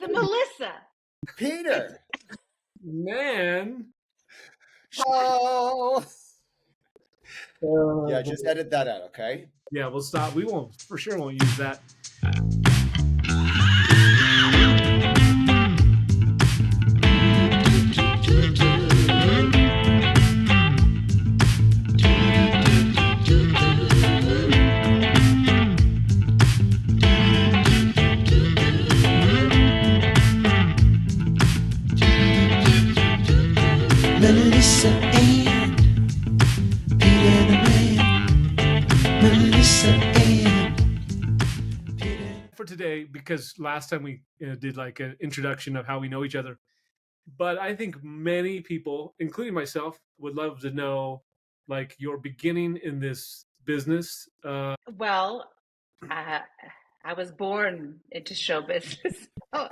The Melissa. Peter. Man. Oh. Yeah, just edit that out, okay? Yeah, we'll stop. We won't, for sure won't use that. Melissa and Peter the man. Melissa and Peter. For today, because last time we did like an introduction of how we know each other, but I think many people, including myself, would love to know like your beginning in this business. Well, I was born into show business. I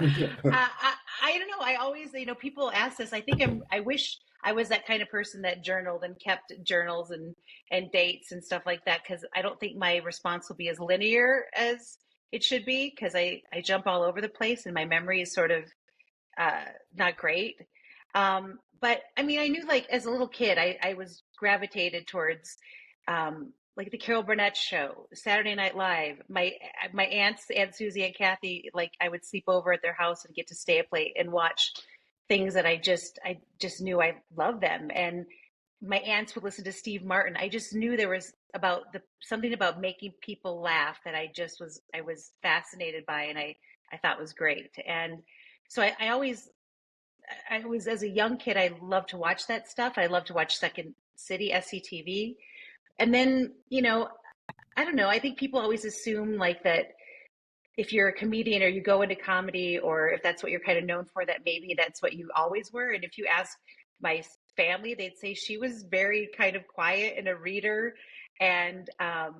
don't know. I always, people ask this. I wish I was that kind of person that journaled and kept journals and dates and stuff like that, because I don't think my response will be as linear as it should be, because I jump all over the place and my memory is sort of not great. But I mean, I knew like as a little kid, I was gravitated towards like the Carol Burnett show, Saturday Night Live. My aunts, Aunt Susie and Kathy, like I would sleep over at their house and get to stay up late and watch things that I just knew I loved them. And my aunts would listen to Steve Martin. I just knew there was something about making people laugh that I was fascinated by, and I thought was great. And so I was, as a young kid, I loved to watch that stuff. I loved to watch Second City, SCTV. And then, I don't know, I think people always assume like that if you're a comedian or you go into comedy, or if that's what you're kind of known for, that maybe that's what you always were. And if you ask my family, they'd say she was very kind of quiet and a reader. And I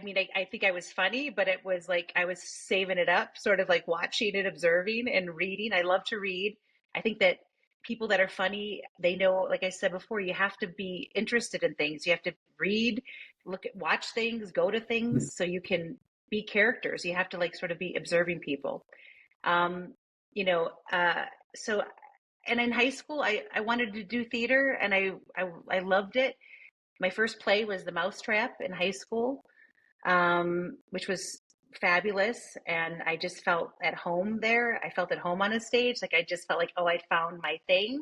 mean, I think I was funny, but it was like I was saving it up, sort of like watching and observing and reading. I love to read. I think that people that are funny, they know, like I said before, you have to be interested in things. You have to read, watch things, go to things, so you can be characters. You have to like sort of be observing people. So, and in high school, I wanted to do theater, and I loved it. My first play was The Mousetrap in high school, which was fabulous, and I just felt at home there. I felt at home on a stage. Like I just felt like, oh, I found my thing.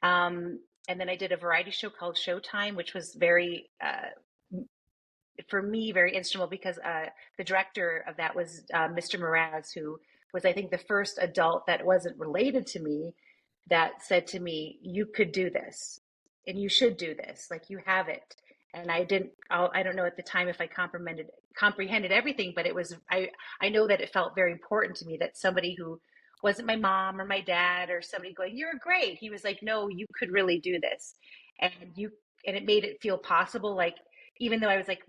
And then I did a variety show called Showtime, which was very for me very instrumental, because the director of that was Mr. Mraz, who was, I think, the first adult that wasn't related to me that said to me, you could do this and you should do this, like you have it. And I don't know at the time if I comprehended everything, but it was, I know that it felt very important to me that somebody who wasn't my mom or my dad or somebody going, you're great. He was like, no, you could really do this. And it made it feel possible. Like, even though I was like,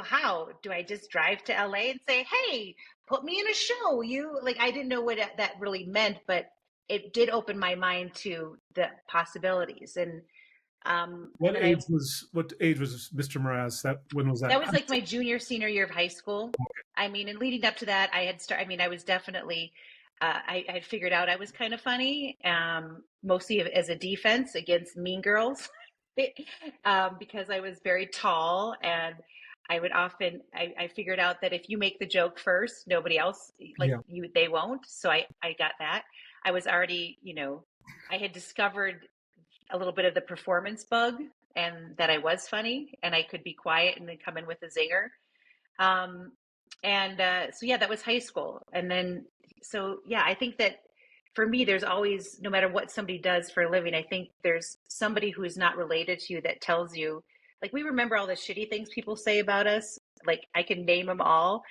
how do I just drive to LA and say, hey, put me in a show? I didn't know what that really meant, but it did open my mind to the possibilities. And what age was Mr. Mraz? When was that? That was like my junior, senior year of high school. I mean, and leading up to that, I was definitely, I had figured out I was kind of funny, mostly as a defense against mean girls, because I was very tall, and I would often, I figured out that if you make the joke first, nobody else, they won't. So I got that. I was already, I had discovered a little bit of the performance bug, and that I was funny and I could be quiet and then come in with a zinger. So that was high school. And then, I think that for me, there's always, no matter what somebody does for a living, I think there's somebody who is not related to you that tells you, like, we remember all the shitty things people say about us. Like, I can name them all,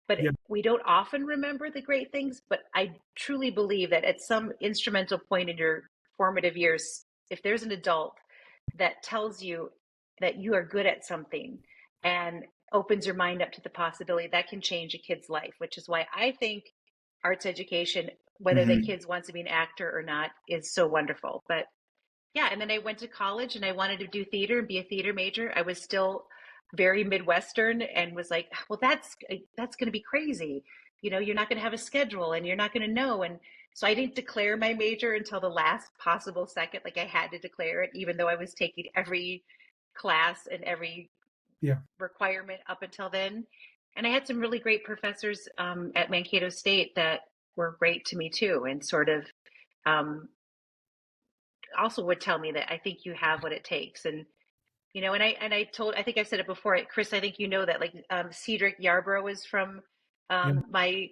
but we don't often remember the great things. But I truly believe that at some instrumental point in your formative years, if there's an adult that tells you that you are good at something and opens your mind up to the possibility, that can change a kid's life, which is why I think arts education, whether the kids want to be an actor or not, is so wonderful. But and then I went to college and I wanted to do theater and be a theater major. I was still very Midwestern and was like, well, that's going to be crazy. You're not going to have a schedule and you're not going to know. And So I didn't declare my major until the last possible second. Like I had to declare it, even though I was taking every class and every requirement up until then. And I had some really great professors at Mankato State that were great to me too, and sort of also would tell me that I think you have what it takes. And I think I've said it before, Chris. I think you know that, like, Cedric Yarborough is from my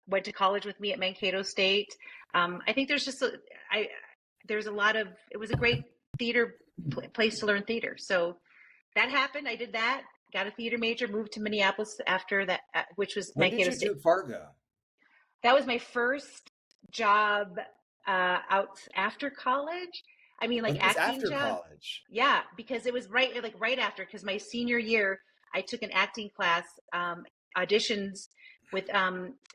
went to college with me at Mankato State. I think there's just there's a lot of, it was a great theater place to learn theater. So that happened. I did that, got a theater major, moved to Minneapolis after that, which was When Mankato did you State. do Fargo? That was my first job out after college. I mean, like, It was acting after job. college. Yeah, because it was right after, because my senior year, I took an acting class, auditions with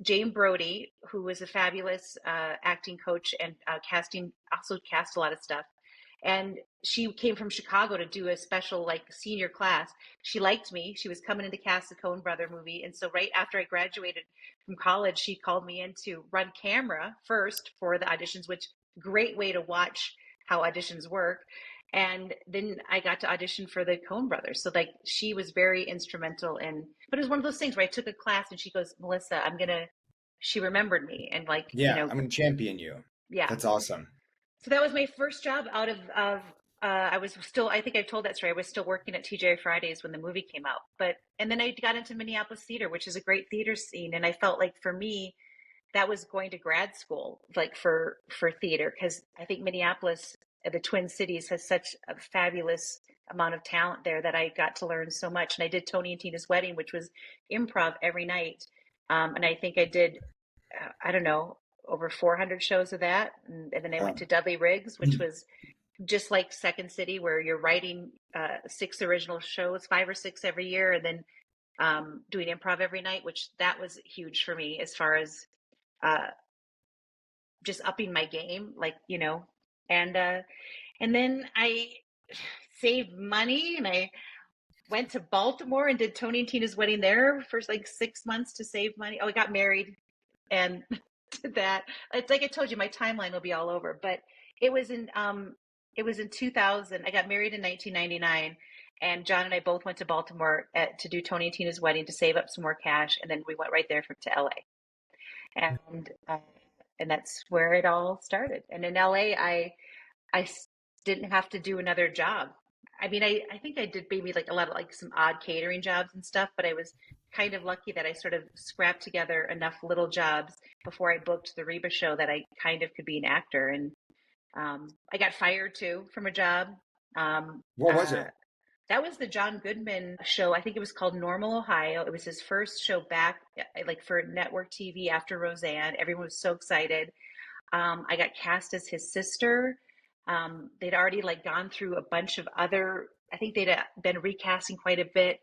Jane Brody, who was a fabulous acting coach and also cast a lot of stuff. And she came from Chicago to do a special, like, senior class. She liked me. She was coming in to cast the Coen Brother movie. And so right after I graduated from college, she called me in to run camera first for the auditions, which great way to watch how auditions work. And then I got to audition for the Coen Brothers. So, like, she was very instrumental but it was one of those things where I took a class and she goes, Melissa, she remembered me. And, like, Yeah, I'm going to champion you. Yeah. That's awesome. So that was my first job out of I was still, I think I've told that story. I was still working at TGI Fridays when the movie came out. And then I got into Minneapolis theater, which is a great theater scene. And I felt like, for me, that was going to grad school, like, for theater, because I think Minneapolis, the Twin Cities, has such a fabulous amount of talent there that I got to learn so much. And I did Tony and Tina's Wedding, which was improv every night. And I think I did, I don't know, over 400 shows of that. And then I went to Dudley Riggs, which was just like Second City, where you're writing 6 original shows, 5 or 6 every year, and then doing improv every night, which that was huge for me as far as just upping my game, like, and then I saved money and I went to Baltimore and did Tony and Tina's Wedding there for like 6 months to save money. Oh, I got married and did that. It's like I told you, my timeline will be all over, but it was in 2000. I got married in 1999, and John and I both went to Baltimore to do Tony and Tina's Wedding to save up some more cash, and then we went right there to LA, and that's where it all started. And in LA, I didn't have to do another job. I mean, I think I did maybe like a lot of, like, some odd catering jobs and stuff, but I was kind of lucky that I sort of scrapped together enough little jobs before I booked the Reba show that I kind of could be an actor. And I got fired too from a job. What was it? That was the John Goodman show. I think it was called Normal, Ohio. It was his first show back, like, for network TV after Roseanne. Everyone was so excited. I got cast as his sister. They'd already, like, gone through a bunch of other, I think they'd been recasting quite a bit.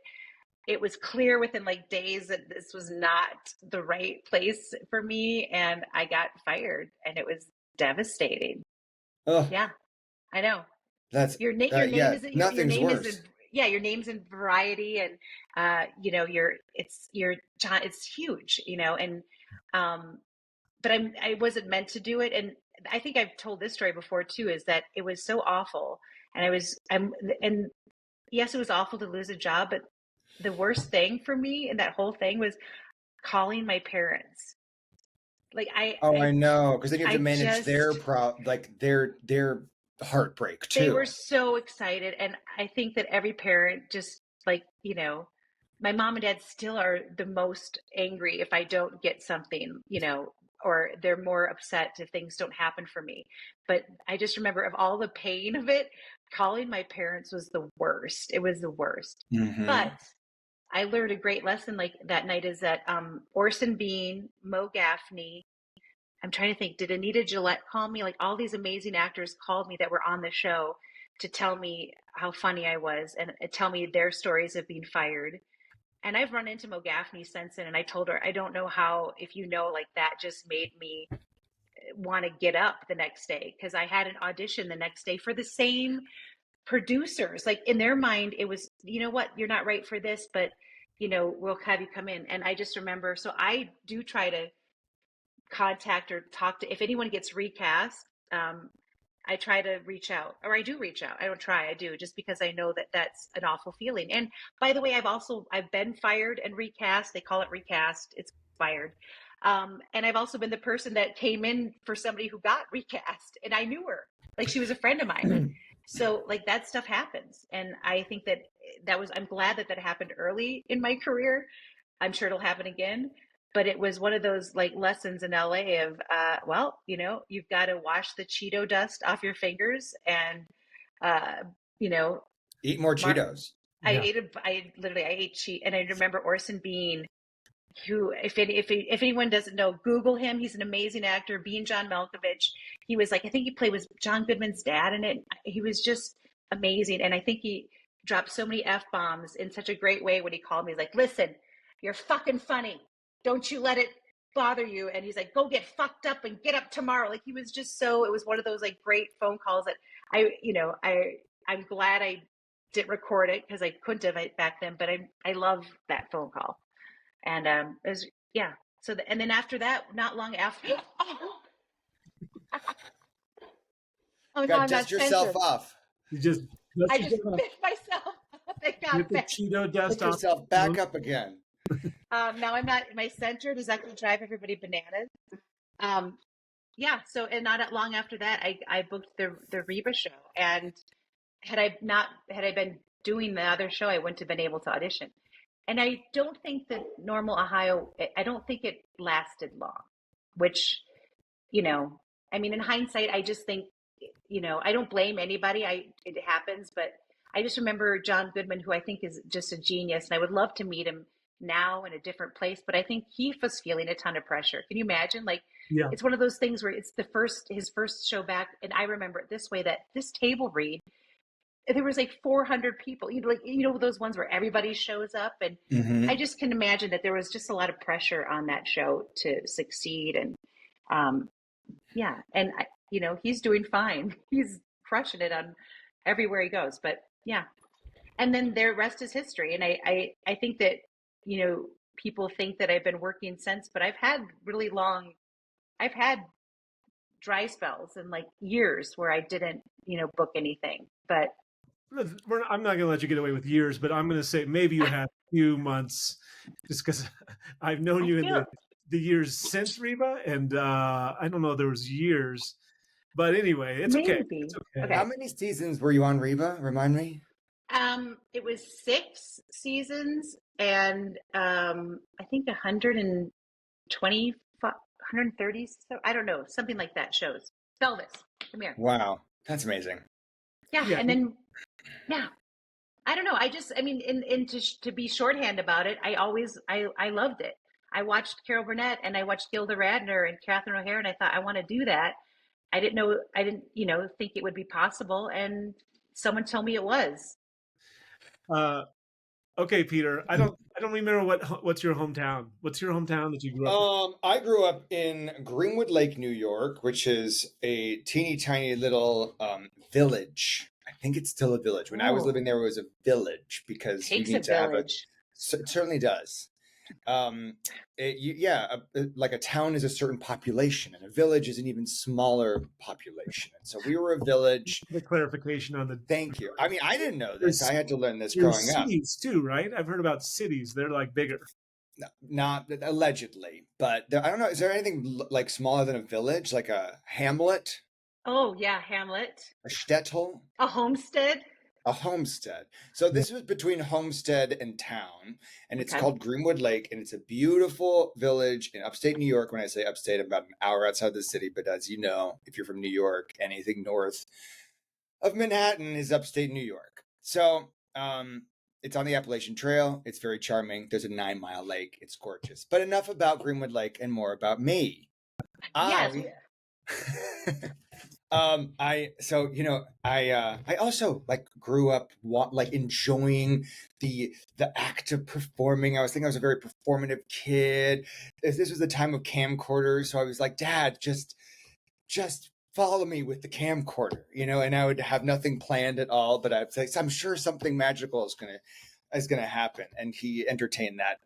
It was clear within, like, days that this was not the right place for me, and I got fired, and it was devastating. Oh, Yeah, I know. that's Your name yeah, is nothing's your name worse. is your name's in Variety, and it's huge, and but I wasn't meant to do it. And I think I've told this story before too, is that it was so awful, and yes, it was awful to lose a job, but the worst thing for me in that whole thing was calling my parents. Like, I know, because then you have to I manage their heartbreak too. They were so excited, and I think that every parent just, like, my mom and dad still are the most angry if I don't get something, or they're more upset if things don't happen for me. But I just remember, of all the pain of it, calling my parents was the worst. It was the worst. Mhm. But I learned a great lesson, like, that night, is that Orson Bean, Mo Gaffney, I'm trying to think, did Anita Gillette call me? Like, all these amazing actors called me that were on the show to tell me how funny I was and tell me their stories of being fired. And I've run into Mo Gaffney since then, and I told her, I don't know how, if like, that just made me want to get up the next day, because I had an audition the next day for the same producers. Like, in their mind, it was, you know what, you're not right for this, but we'll have you come in. And I just remember, so I do try to contact or talk to, if anyone gets recast, I try to reach out, or I do reach out. I don't try, I do, just because I know that that's an awful feeling. And by the way, I've been fired and recast. They call it recast. It's fired. And I've also been the person that came in for somebody who got recast, and I knew her, like she was a friend of mine. So like that stuff happens. And I think I'm glad that happened early in my career. I'm sure it'll happen again. But it was one of those like lessons in LA of, well, you know, you've got to wash the Cheeto dust off your fingers and, you know, eat more Cheetos. I ate cheat. And I remember Orson Bean, who, if anyone doesn't know, Google him. He's an amazing actor. Bean John Malkovich. He was like, I think he played with John Goodman's dad in it. He was just amazing. And I think he dropped so many F-bombs in such a great way when he called me. He's like, listen, you're fucking funny. Don't you let it bother you. And he's like, go get fucked up and get up tomorrow. Like he was just so, it was one of those like great phone calls that I'm glad I didn't record it because I couldn't have back then, but I love that phone call. And it was, yeah. So, and then after that, not long after, oh no, I'm dust not yourself censored. off. I just bit myself. Thank God. Get the Cheeto dust Put off. yourself back up again. Now I'm not, my censored is that going to drive everybody bananas? Yeah. So, and not long after that, I booked the Reba show, and had I been doing the other show, I wouldn't have been able to audition. And I don't think that Normal Ohio, I don't think it lasted long, which, you know, I mean, in hindsight, I just think, you know, I don't blame anybody. It happens, but I just remember John Goodman, who I think is just a genius, and I would love to meet him now in a different place, but I think he was feeling a ton of pressure. Can you imagine? Like, Yeah. It's one of those things where it's his first show back. And I remember it this way, that this table read, there was like 400 people, those ones where everybody shows up. And I just can imagine that there was just a lot of pressure on that show to succeed. And, yeah. And he's doing fine. He's crushing it on everywhere he goes, but yeah. And then the rest is history. And I think that, people think that I've been working since, but I've had dry spells and like years where I didn't, book anything, but I'm not going to let you get away with years, but I'm going to say maybe you had a few months, just because I've known you in the years since Reba, and I don't know, there was years, but anyway, it's okay. It's okay. How many seasons were you on Reba? Remind me. It was 6 seasons, and I think 120, 130. So I don't know, something like that. Shows. Elvis, come here. Wow, that's amazing. Yeah. And then, yeah, I don't know. To be shorthand about it, I loved it. I watched Carol Burnett and I watched Gilda Radner and Catherine O'Hara, and I thought, I want to do that. I didn't think it would be possible, and someone told me it was. Okay, Peter. I don't remember what's your hometown. What's your hometown that you grew up in? I grew up in Greenwood Lake, New York, which is a teeny tiny little village. I think it's still a village. When I was living there, it was a village because you need to have it certainly does. Like a town is a certain population, and a village is an even smaller population. And so we were a village. The clarification on the. Thank you. I mean, I didn't know this. I had to learn this growing up. Cities too, right? I've heard about cities. They're like bigger. No, not allegedly, but I don't know. Is there anything like smaller than a village, like a hamlet? Oh yeah, hamlet. A shtetl? A homestead? A homestead. So this was between homestead and town, and it's called Greenwood Lake, and it's a beautiful village in upstate New York. When I say upstate, I'm about an hour outside the city, but as you know, if you're from New York, anything north of Manhattan is upstate New York. So it's on the Appalachian Trail. It's very charming. There's a 9-mile lake. It's gorgeous. But enough about Greenwood Lake and more about me. Yes. I also like grew up like enjoying the act of performing. I was a very performative kid. This was the time of camcorders, so I was like, Dad, just follow me with the camcorder, and I would have nothing planned at all, but I'd say, I'm sure something magical is gonna happen. And he entertained that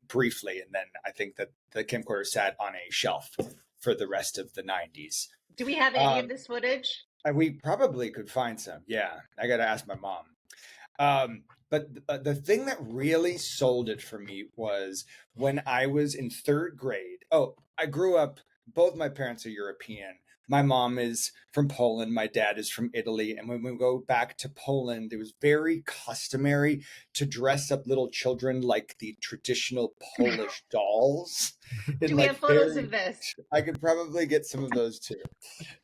briefly, and then I think that the camcorder sat on a shelf for the rest of the 90s. Do we have any of this footage? We probably could find some. Yeah, I got to ask my mom. But the thing that really sold it for me was when I was in 3rd grade. Oh, I grew up, both my parents are European. My mom is from Poland. My dad is from Italy. And when we go back to Poland, it was very customary to dress up little children like the traditional Polish dolls. Do we have photos of this? I could probably get some of those too.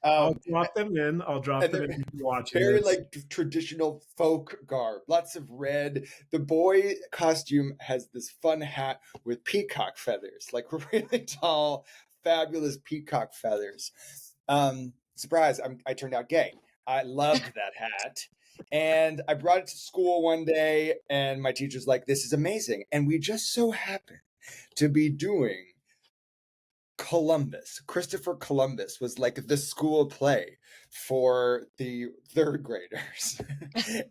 I'll drop them in. I'll drop them in watching. Very like traditional folk garb, lots of red. The boy costume has this fun hat with peacock feathers, like really tall, fabulous peacock feathers. Surprise, I turned out gay. I loved that hat. And I brought it to school one day, and my teacher's like, this is amazing. And we just so happened to be doing Columbus. Christopher Columbus was like the school play for the 3rd graders.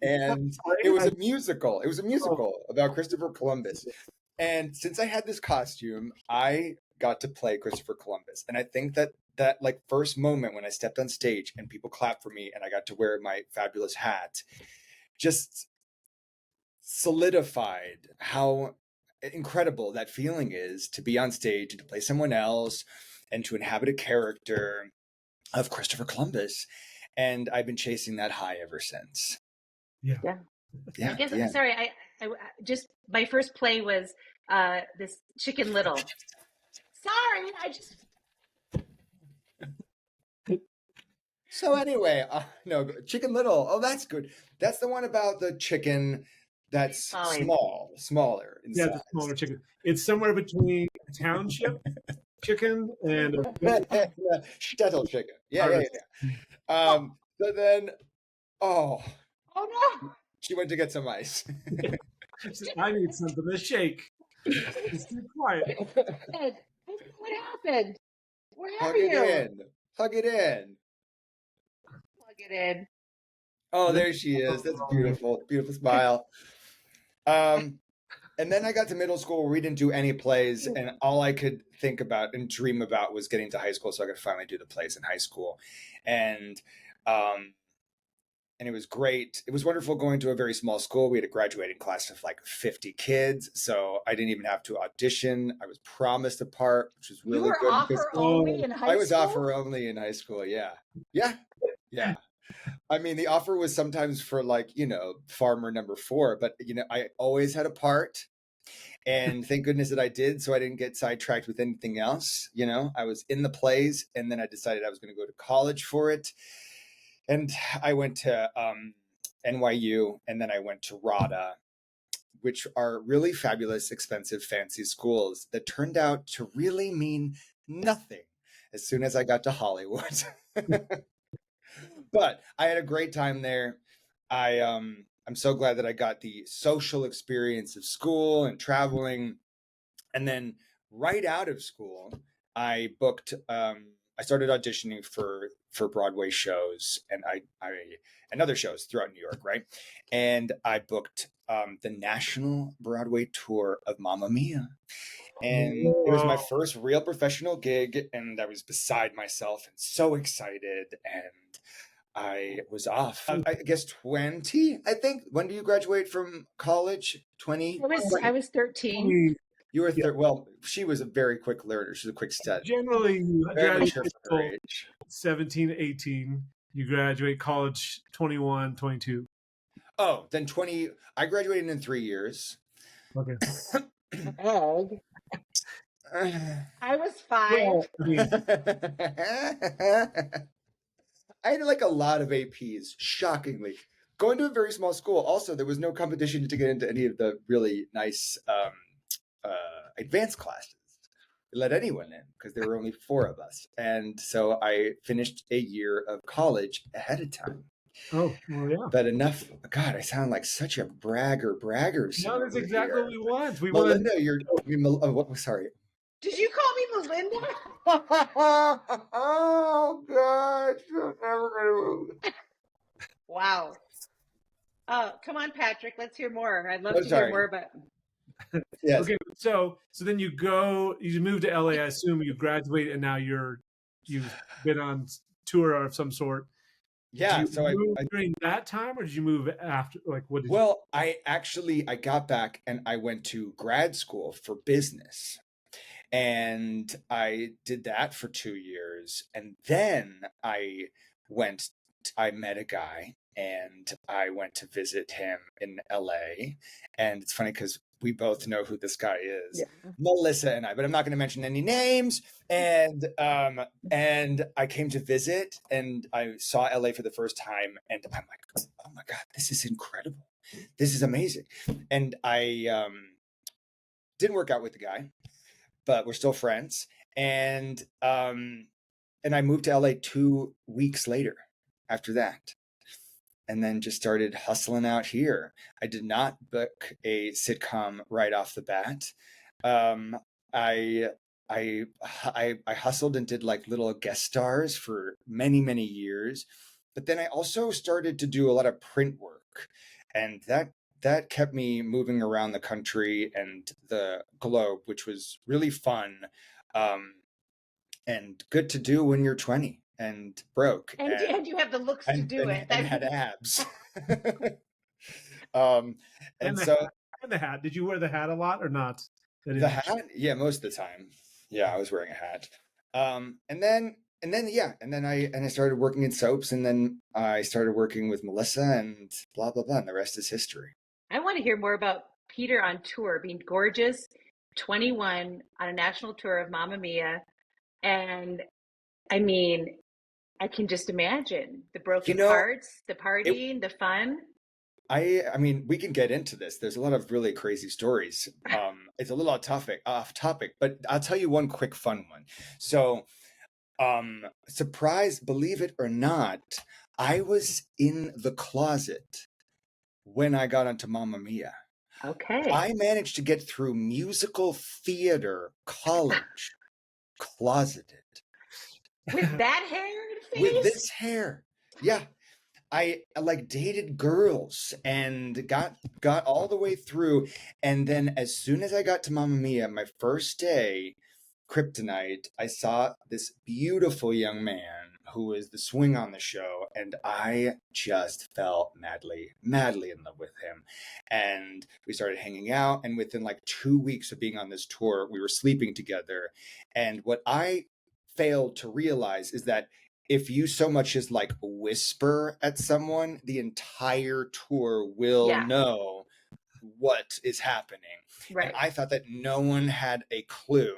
And it was a musical. It was a musical about Christopher Columbus. And since I had this costume, I got to play Christopher Columbus. And I think that like first moment when I stepped on stage and people clapped for me and I got to wear my fabulous hat just solidified how incredible that feeling is to be on stage and to play someone else and to inhabit a character of Christopher Columbus. And I've been chasing that high ever since. Yeah. I guess, sorry, I just, my first play was this Chicken Little. Sorry, I just... So anyway, no, Chicken Little. Oh, that's good. That's the one about the chicken that's smaller in size. The smaller chicken. It's somewhere between a township chicken and a shtetl chicken. Yeah. So then, oh no, she went to get some ice. I need something to shake. It's too quiet. What happened? Where are Hug you? it in. Plug it in. Oh, there she is. That's beautiful. Beautiful smile. And then I got to middle school where we didn't do any plays, and all I could think about and dream about was getting to high school so I could finally do the plays in high school. And it was great. It was wonderful going to a very small school. We had a graduating class of like 50 kids, so I didn't even have to audition. I was promised a part, which was really good. You were offer only in high school? I was offer only in high school, yeah. I mean, the offer was sometimes for like, farmer number 4, but I always had a part, and thank goodness that I did, so I didn't get sidetracked with anything else. I was in the plays, and then I decided I was going to go to college for it. And I went to NYU, and then I went to RADA, which are really fabulous, expensive, fancy schools that turned out to really mean nothing as soon as I got to Hollywood. But I had a great time there. I'm so glad that I got the social experience of school and traveling. And then right out of school, I booked... I started auditioning for Broadway shows and and other shows throughout New York, right? And I booked the national Broadway tour of Mamma Mia. And it was my first real professional gig, and I was beside myself and so excited. And I was off, I guess 20, I think. When do you graduate from college? 20? I was 13. You were well, she was a very quick learner. She's a quick study. Generally, you very graduate 17, 18. You graduate college 21, 22. Oh, then 20. I graduated in 3 years. Okay. I was 5. I had like a lot of APs, shockingly. Going to a very small school. Also, there was no competition to get into any of the really nice advanced classes. They let anyone in because there were only 4 of us. And so I finished a year of college ahead of time. Oh, well, yeah. But enough. God, I sound like such a bragger. No, that's exactly what we want. Melinda, sorry. Did you call me Melinda? Oh, gosh. Wow. Come on, Patrick. Let's hear more. I'd love to hear more about... Yes. Okay, so then you move to LA. I assume you graduate, and now you're you've been on tour of some sort. Did Yeah, you so move during that time, or did you move after? Like, what did you? well, I got back and I went to grad school for business. And I did that for 2 years. And then went, I met a guy and I went to visit him in LA. And it's funny because we both know who this guy is. Yeah. Melissa and I, but I'm not going to mention any names. And I came to visit and I saw LA for the first time. And I'm like, oh my God, this is incredible. This is amazing. And I didn't work out with the guy, but we're still friends. And I moved to LA 2 weeks later after that. And then just started hustling out here. I did not book a sitcom right off the bat. I I hustled and did like little guest stars for many, many years. But then I also started to do a lot of print work. And that kept me moving around the country and the globe, which was really fun, and good to do when you're 20 and broke And you have the looks to do it. and had abs. And And the so hat, and the hat. Did you wear the hat a lot or not? the hat, yeah, most of the time, yeah, I was wearing a hat. And then I started working in soaps, and then I started working with Melissa, and blah blah blah, and the rest is history. I want to hear more about Peter on tour, being gorgeous, 21 on a national tour of Mamma Mia. And I mean, I can just imagine the broken parts, the partying, the fun. I mean, we can get into this. There's a lot of really crazy stories. It's a little off topic, but I'll tell you one quick fun one. So, surprise, believe it or not, I was in the closet when I got onto Mamma Mia. Okay. I managed to get through musical theater college closeted. With that hair and With face? this hair. Yeah. I like dated girls and got all the way through. And then as soon as I got to Mamma Mia, my first day, Kryptonite, I saw this beautiful young man who was the swing on the show, and I just fell madly in love with him. And we started hanging out, and within like 2 weeks of being on this tour, we were sleeping together. And what I failed to realize is that if you so much as like whisper at someone, the entire tour will know what is happening. Right. And I thought that no one had a clue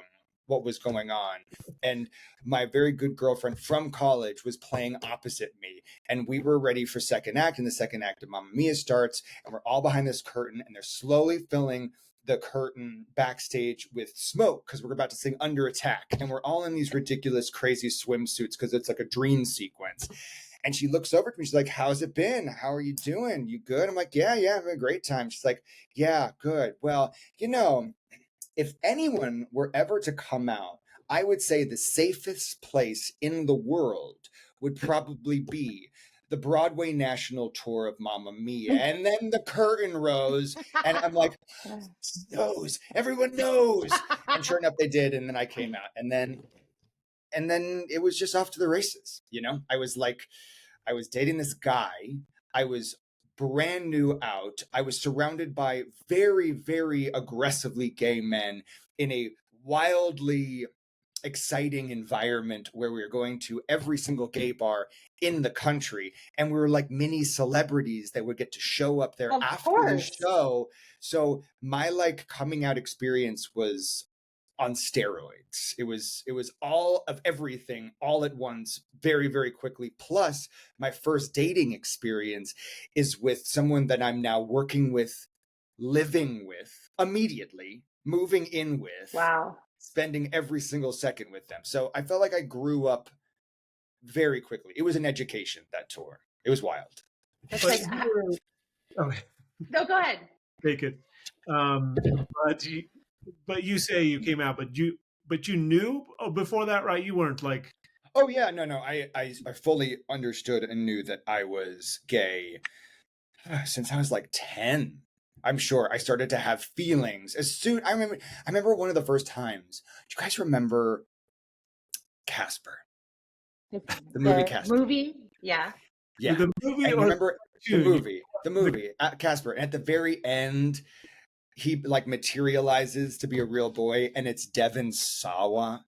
what was going on. And my very good girlfriend from college was playing opposite me. And we were ready for second act. And the second act of Mamma Mia starts. And we're all behind this curtain. And they're slowly filling the curtain backstage with smoke because we're about to sing Under Attack. And we're all in these ridiculous, crazy swimsuits because it's like a dream sequence. And she looks over to me. She's like, how's it been? How are you doing? You good? I'm like, yeah, having a great time. She's like, yeah, good. Well, if anyone were ever to come out, I would say the safest place in the world would probably be the Broadway national tour of Mamma Mia. And then the curtain rose, and I'm like, knows, everyone knows. And sure enough, they did. And then I came out, and then it was just off to the races. I was dating this guy. I was brand new out. I was surrounded by very, very aggressively gay men in a wildly exciting environment where we were going to every single gay bar in the country. And we were like mini celebrities that would get to show up there after the show. So my like coming out experience was on steroids. It was all of everything all at once, very, very quickly. Plus, my first dating experience is with someone that I'm now working with, living with, immediately, moving in with. Wow. Spending every single second with them. So I felt like I grew up very quickly. It was an education, that tour. It was wild. That's like, okay. No, go ahead. Take it. But you say you came out, but you knew before that, right? You weren't like. Oh yeah, no. I fully understood and knew that I was gay since I was like 10. I'm sure I started to have feelings as soon. I remember one of the first times. Do you guys remember Casper? The movie The Casper. movie, yeah. Yeah. The movie And or remember the cartoon? movie, Casper. And at the very end, he like materializes to be a real boy, and it's Devon Sawa.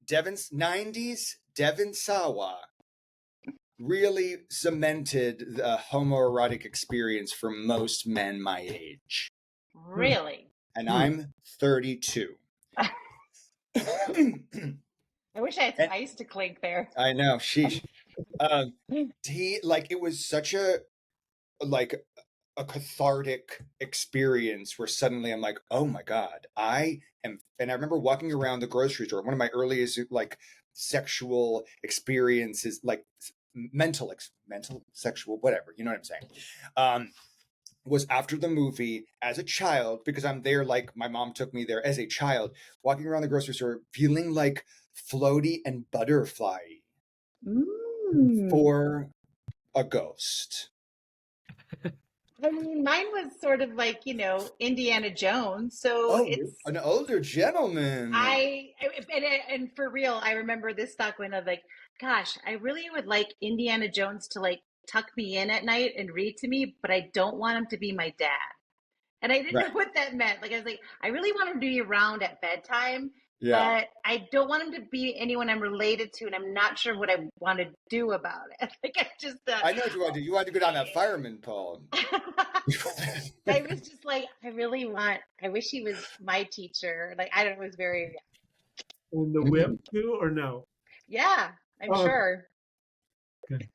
Devon's 90s, Devon Sawa really cemented the homoerotic experience for most men my age. Really? And I'm 32. I wish I had some And ice to clink there. I know, sheesh. He like it was such a like a cathartic experience where suddenly I'm like, oh my God, I am. And I remember walking around the grocery store, one of my earliest like sexual experiences, like mental, sexual, whatever, you know what I'm saying? Was after the movie as a child, because I'm there, like my mom took me there as a child, walking around the grocery store, feeling like floaty and butterfly for a ghost. I mean, mine was sort of like, Indiana Jones. So Oh, it's an older gentleman. and for real, I remember this thought going of like, gosh, I really would like Indiana Jones to like tuck me in at night and read to me, but I don't want him to be my dad. And I didn't know Right. what that meant. Like I was like, I really want him to be around at bedtime, Yeah. but I don't want him to be anyone I'm related to, and I'm not sure what I want to do about it. Like I just I know what you want to do. You want to go down that fireman pole. I was just like, I wish he was my teacher. Like, I don't know, it was very, And the whip too, or no? yeah, I'm Oh, sure. good.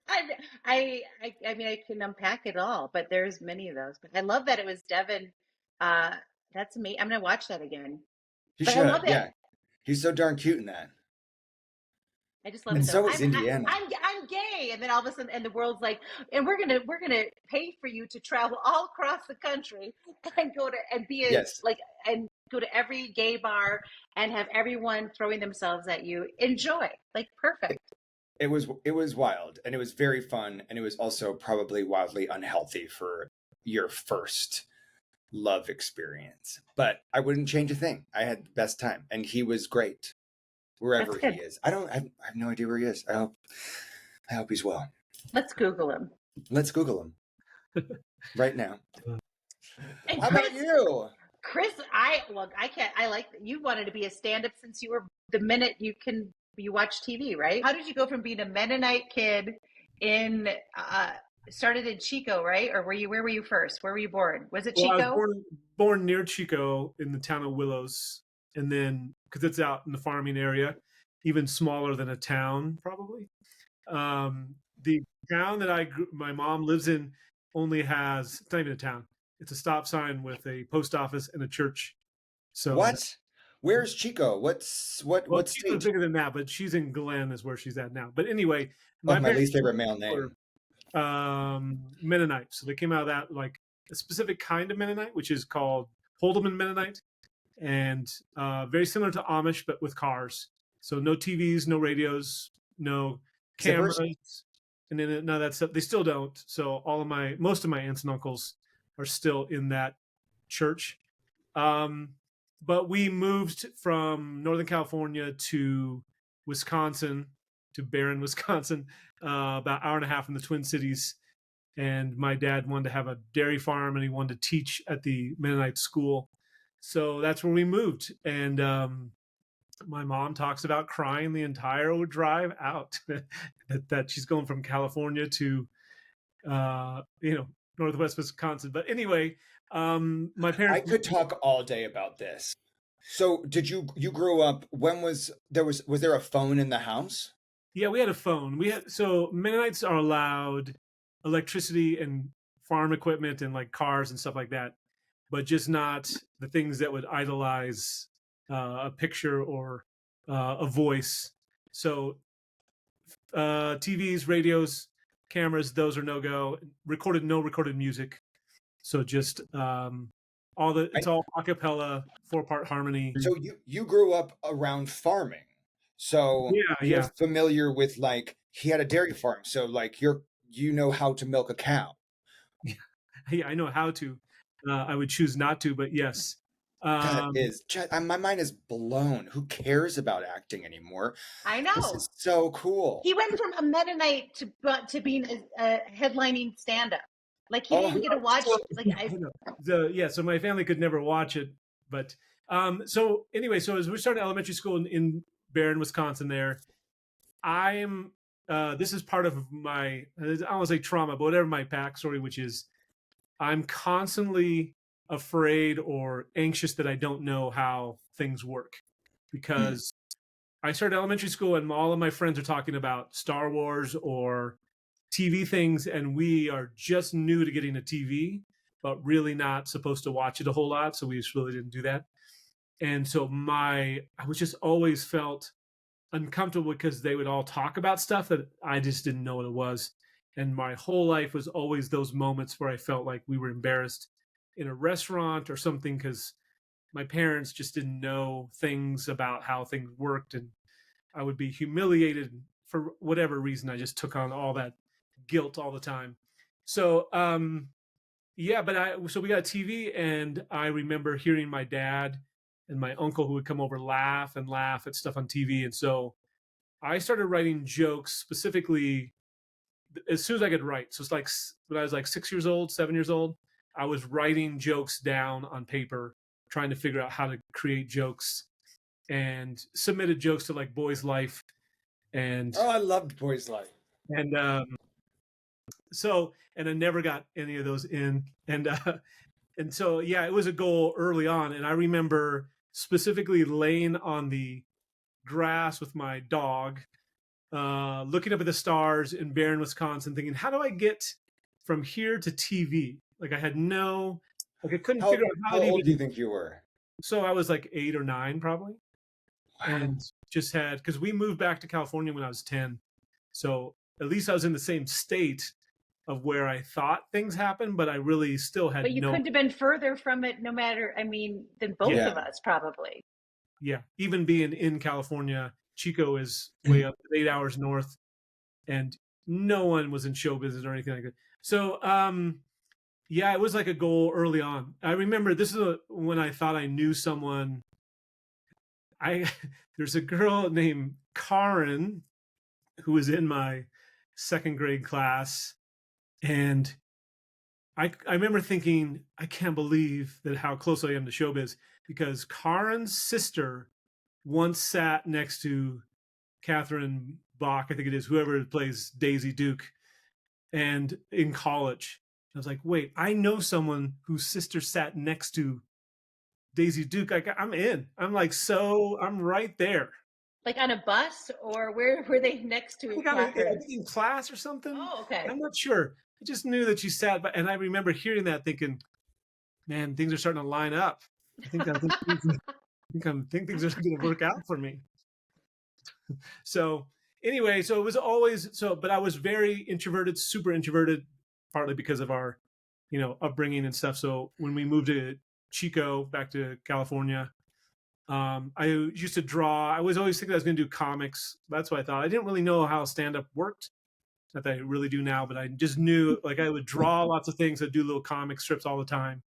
I mean, I can unpack it all, but there's many of those. But I love that it was Devin. That's me. I'm gonna watch that again. You But I love should, it. yeah. He's so darn cute in that. I just love And it though. so is Indiana. I'm gay, and then all of a sudden, and the world's like, and we're gonna pay for you to travel all across the country and go to and be a Yes. like and go to every gay bar and have everyone throwing themselves at you. Enjoy, like perfect. It was wild, and it was very fun, and it was also probably wildly unhealthy for your first love experience. But I wouldn't change a thing. I had the best time, and he was great wherever That's he good. is. I have no idea where he is. I hope he's well. Let's Google him. Let's Google him right now. And How about you? Chris, I can't. I like you wanted to be a stand-up since you were the minute you watch TV, right? How did you go from being a Mennonite kid in started in Chico, right? Or where were you first? Where were you born? Was it Well, I Chico? was born near Chico in the town of Willows, and then because it's out in the farming area, even smaller than a town, probably. The town that my mom lives in only has, it's not even a town. It's a stop sign with a post office and a church. So What? Where's Chico? What Chico's state? bigger than that, but she's in Glen is where she's at now. But anyway, Oh, my parents least favorite male were name. Mennonites. So they came out of that, like a specific kind of Mennonite, which is called Holdeman Mennonite, and very similar to Amish, but with cars. So no TVs, no radios, no cameras, and then none of that stuff. They still don't. So most of my aunts and uncles are still in that church. But we moved from Northern California to Wisconsin, to Barron, Wisconsin, about an hour and a half from the Twin Cities. And my dad wanted to have a dairy farm, and he wanted to teach at the Mennonite school. So that's where we moved. And my mom talks about crying the entire drive out that she's going from California to, Northwest Wisconsin. But anyway, my parents. I could talk all day about this. So did you grew up, was there a phone in the house? Yeah, we had a phone. So Mennonites are allowed electricity and farm equipment and like cars and stuff like that, but just not the things that would idolize a picture or a voice. So TVs, radios, cameras, those are no go. No recorded music. So just it's all a cappella, 4-part harmony. So you grew up around farming. So you're familiar with, like, he had a dairy farm. So like you know how to milk a cow. Yeah, I know how to. I would choose not to, but yes. That is just, my mind is blown. Who cares about acting anymore? I This know. is so cool. He went from a Mennonite to being a headlining stand-up. Like he Oh, didn't get to watch. Like So my family could never watch it, but so anyway, so as we started elementary school in Barron, Wisconsin, there, I'm. This is part of my, I don't want to say trauma, but whatever my backstory, which is I'm constantly afraid or anxious that I don't know how things work because I started elementary school and all of my friends are talking about Star Wars or TV things, and we are just new to getting a TV, but really not supposed to watch it a whole lot. So we just really didn't do that. And so I was just always felt uncomfortable because they would all talk about stuff that I just didn't know what it was. And my whole life was always those moments where I felt like we were embarrassed in a restaurant or something because my parents just didn't know things about how things worked. And I would be humiliated for whatever reason. I just took on all that guilt all the time. So, so we got a TV, and I remember hearing my dad and my uncle who would come over laugh and laugh at stuff on TV. And so I started writing jokes specifically as soon as I could write. So it's like when I was like 6 years old, 7 years old, I was writing jokes down on paper, trying to figure out how to create jokes, and submitted jokes to like Boys Life. And I loved Boys Life. And and I never got any of those in. And so, yeah, it was a goal early on. And I remember specifically laying on the grass with my dog, looking up at the stars in Barron, Wisconsin, thinking, how do I get from here to TV? Like I couldn't figure out how old do you think you were? So I was like 8 or 9 probably. Wow. And just because we moved back to California when I was 10. So at least I was in the same state of where I thought things happened, but I really still had. But you couldn't have been further from it, no matter. I mean, than both of us probably. Yeah, even being in California, Chico is way up 8 hours north, and no one was in show business or anything like that. So, it was like a goal early on. I remember this is when I thought I knew someone. There's a girl named Karen who was in my second grade class. And I remember thinking, I can't believe that how close I am to showbiz, because Karen's sister once sat next to Catherine Bach, I think it is, whoever plays Daisy Duke, and in college. I was like, wait, I know someone whose sister sat next to Daisy Duke. I'm in. I'm right there. Like on a bus, or where were they next to? I think in class or something. Oh, okay. I'm not sure. I just knew that she sat, and I remember hearing that, thinking, "Man, things are starting to line up. I think things are going to work out for me." So anyway, so it was always so, but I was very introverted, super introverted, partly because of our, upbringing and stuff. So when we moved to Chico, back to California, I used to draw. I was always thinking I was going to do comics. That's what I thought. I didn't really know how stand-up worked. Not that I really do now, but I just knew, like, I would draw lots of things. I'd do little comic strips all the time.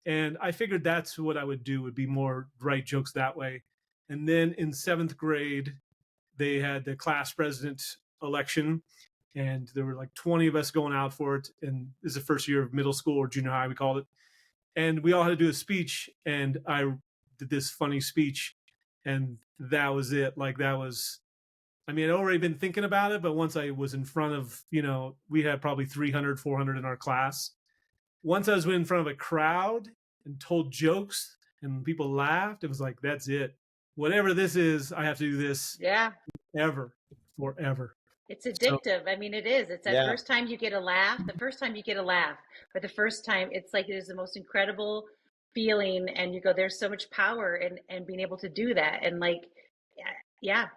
And I figured that's what I would do, would be more write jokes that way. And then in 7th grade, they had the class president election, and there were like 20 of us going out for it. And this is the first year of middle school, or junior high, we called it. And we all had to do a speech, and I did this funny speech, and that was it. Like, that was, I'd already been thinking about it, but once I was in front of, we had probably 300, 400 in our class. Once I was in front of a crowd and told jokes and people laughed, it was like, that's it. Whatever this is, I have to do this. Yeah. Forever. It's addictive. It is. It's that first time you get a laugh. The first time you get a laugh, but the first time, it's like, it is the most incredible feeling. And you go, there's so much power in being able to do that. And like, yeah.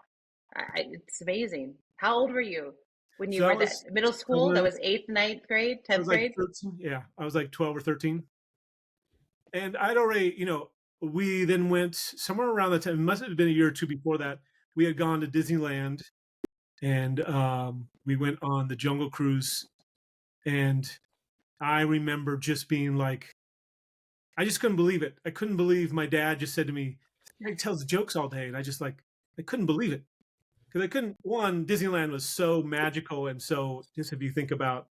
It's amazing. How old were you when you were that middle school? That was 8th, 9th grade, 10th grade? 13, yeah, I was like 12 or 13. And I'd already, we then went somewhere around the time, it must have been a year or two before that, we had gone to Disneyland, and we went on the Jungle Cruise. And I remember just being like, I just couldn't believe it. I couldn't believe my dad just said to me, "He tells jokes all day," and I just like I couldn't believe it because I couldn't. One, Disneyland was so magical, and so just if you think about,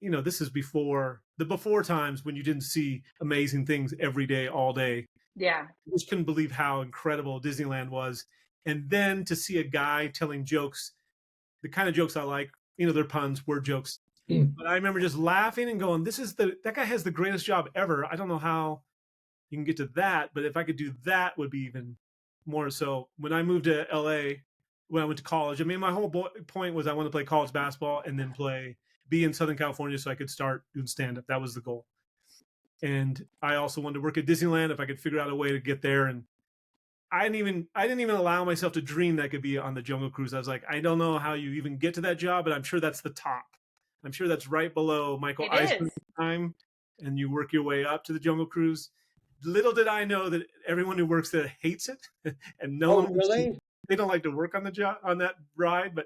this is before times when you didn't see amazing things every day, all day. Yeah. I just couldn't believe how incredible Disneyland was, and then to see a guy telling jokes, the kind of jokes I like, they're puns, word jokes. But I remember just laughing and going, that guy has the greatest job ever. I don't know how you can get to that, but if I could do that would be even more. So when I moved to LA, when I went to college, I mean, my whole point was I wanted to play college basketball and then be in Southern California so I could start doing stand-up. That was the goal. And I also wanted to work at Disneyland if I could figure out a way to get there. And I didn't even allow myself to dream that I could be on the Jungle Cruise. I was like, I don't know how you even get to that job, but I'm sure that's the top. I'm sure that's right below Michael Eisner time, and you work your way up to the Jungle Cruise. Little did I know that everyone who works there hates it, and no one really? They don't like to work on the job on that ride,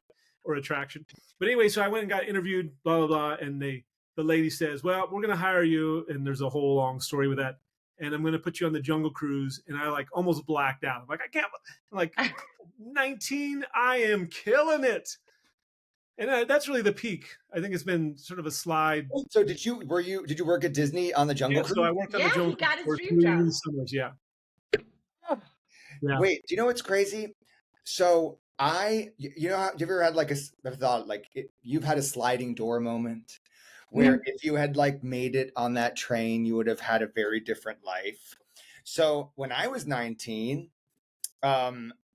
or attraction. But anyway, so I went and got interviewed, blah blah blah, and the lady says, "Well, we're going to hire you," and there's a whole long story with that. And I'm going to put you on the Jungle Cruise. And I like almost blacked out. I'm like, I can't. I'm like 19, I am killing it. And that's really the peak. I think it's been sort of a slide. So did you work at Disney on the Jungle Cruise? So I worked on the Jungle Cruise. Yeah, he got his dream job. Summers, yeah. Wait, do you know what's crazy? So have you ever had like a thought like you've had a sliding door moment where if you had like made it on that train, you would have had a very different life. So when I was 19,